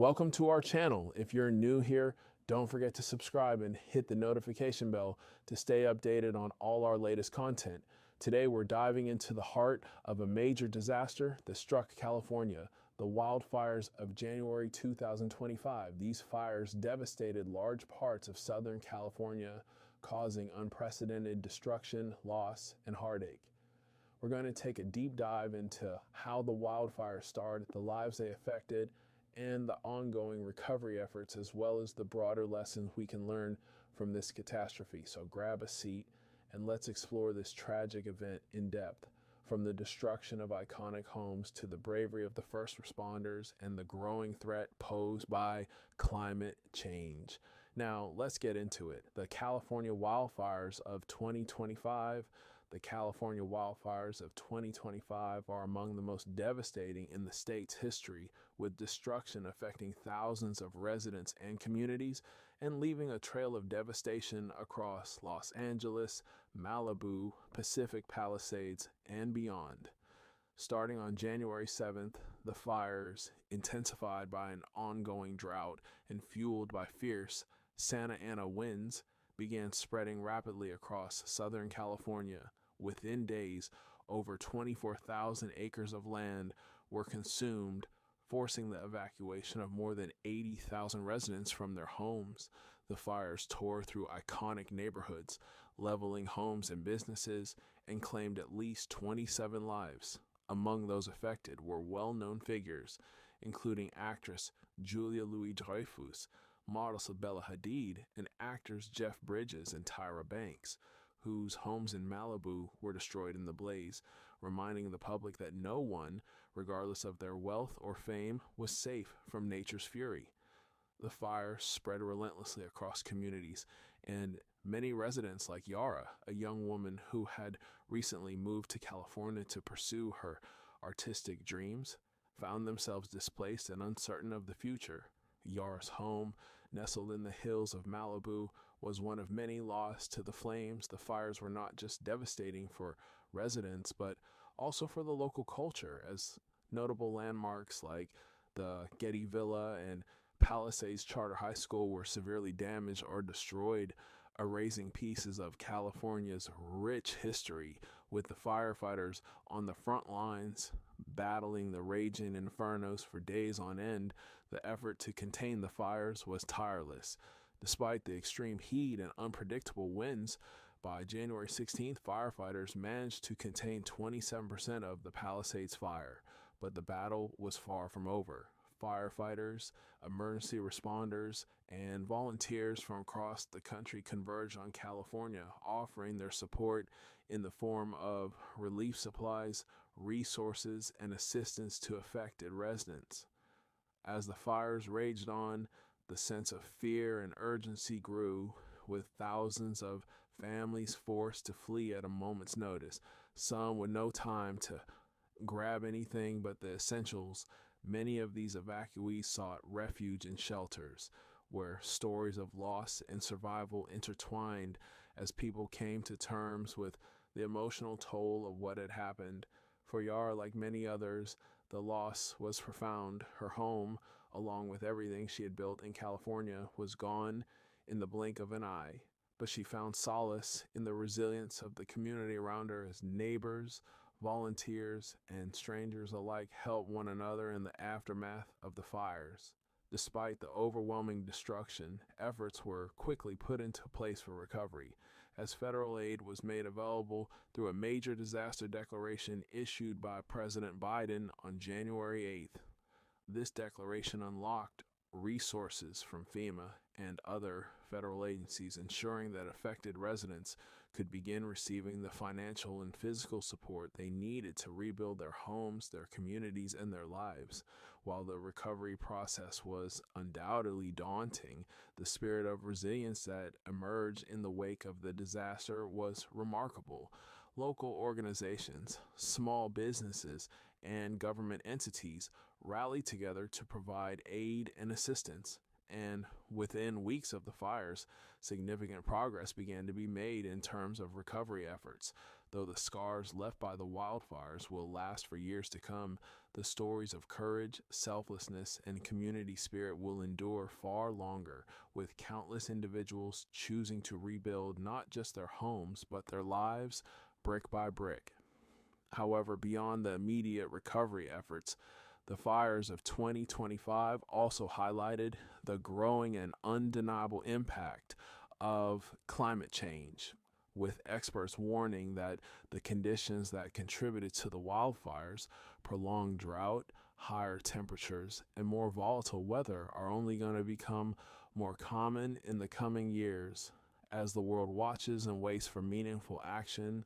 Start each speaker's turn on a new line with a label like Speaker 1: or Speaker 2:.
Speaker 1: Welcome to our channel. If you're new here, don't forget to subscribe and hit the notification bell to stay updated on all our latest content. Today, we're diving into the heart of a major disaster that struck California, the wildfires of January 2025. These fires devastated large parts of Southern California, causing unprecedented destruction, loss, and heartache. We're going to take a deep dive into how the wildfires started, the lives they affected, and the ongoing recovery efforts, as well as the broader lessons we can learn from this catastrophe. So grab a seat and let's explore this tragic event in depth, from the destruction of iconic homes to the bravery of the first responders and the growing threat posed by climate change. Now, let's get into it. The California wildfires of 2025. The California wildfires of 2025 are among the most devastating in the state's history, with destruction affecting thousands of residents and communities and leaving a trail of devastation across Los Angeles, Malibu, Pacific Palisades, and beyond. Starting on January 7th, the fires, intensified by an ongoing drought and fueled by fierce Santa Ana winds, began spreading rapidly across Southern California. Within days, over 24,000 acres of land were consumed, forcing the evacuation of more than 80,000 residents from their homes. The fires tore through iconic neighborhoods, leveling homes and businesses, and claimed at least 27 lives. Among those affected were well-known figures, including actress Julia Louis-Dreyfus, model Bella Hadid, and actors Jeff Bridges and Tyra Banks, whose homes in Malibu were destroyed in the blaze, reminding the public that no one, regardless of their wealth or fame, was safe from nature's fury. The fire spread relentlessly across communities, and many residents like Yara, a young woman who had recently moved to California to pursue her artistic dreams, found themselves displaced and uncertain of the future. Yara's home, nestled in the hills of Malibu, was one of many lost to the flames. The fires were not just devastating for residents, but also for the local culture, as notable landmarks like the Getty Villa and Palisades Charter High School were severely damaged or destroyed, erasing pieces of California's rich history. With the firefighters on the front lines, battling the raging infernos for days on end, the effort to contain the fires was tireless. Despite the extreme heat and unpredictable winds, by January 16th, firefighters managed to contain 27% of the Palisades fire, but the battle was far from over. Firefighters, emergency responders, and volunteers from across the country converged on California, offering their support in the form of relief supplies, resources, and assistance to affected residents. As the fires raged on, the sense of fear and urgency grew, with thousands of families forced to flee at a moment's notice, some with no time to grab anything but the essentials. Many of these evacuees sought refuge in shelters, where stories of loss and survival intertwined as people came to terms with the emotional toll of what had happened. For Yara, like many others, the loss was profound. Her home, along with everything she had built in California, was gone in the blink of an eye. But she found solace in the resilience of the community around her, as neighbors, volunteers, and strangers alike helped one another in the aftermath of the fires. Despite the overwhelming destruction, efforts were quickly put into place for recovery, as federal aid was made available through a major disaster declaration issued by President Biden on January 8th. This declaration unlocked resources from FEMA and other federal agencies, ensuring that affected residents could begin receiving the financial and physical support they needed to rebuild their homes, their communities, and their lives. While the recovery process was undoubtedly daunting, the spirit of resilience that emerged in the wake of the disaster was remarkable. Local organizations, small businesses, and government entities rallied together to provide aid and assistance, And within weeks of the fires, significant progress began to be made in terms of recovery efforts. Though the scars left by the wildfires will last for years to come, the stories of courage, selflessness, and community spirit will endure far longer, with countless individuals choosing to rebuild not just their homes, but their lives brick by brick. However, beyond the immediate recovery efforts, the fires of 2025 also highlighted the growing and undeniable impact of climate change, with experts warning that the conditions that contributed to the wildfires, prolonged drought, higher temperatures, and more volatile weather, are only going to become more common in the coming years. As the world watches and waits for meaningful action,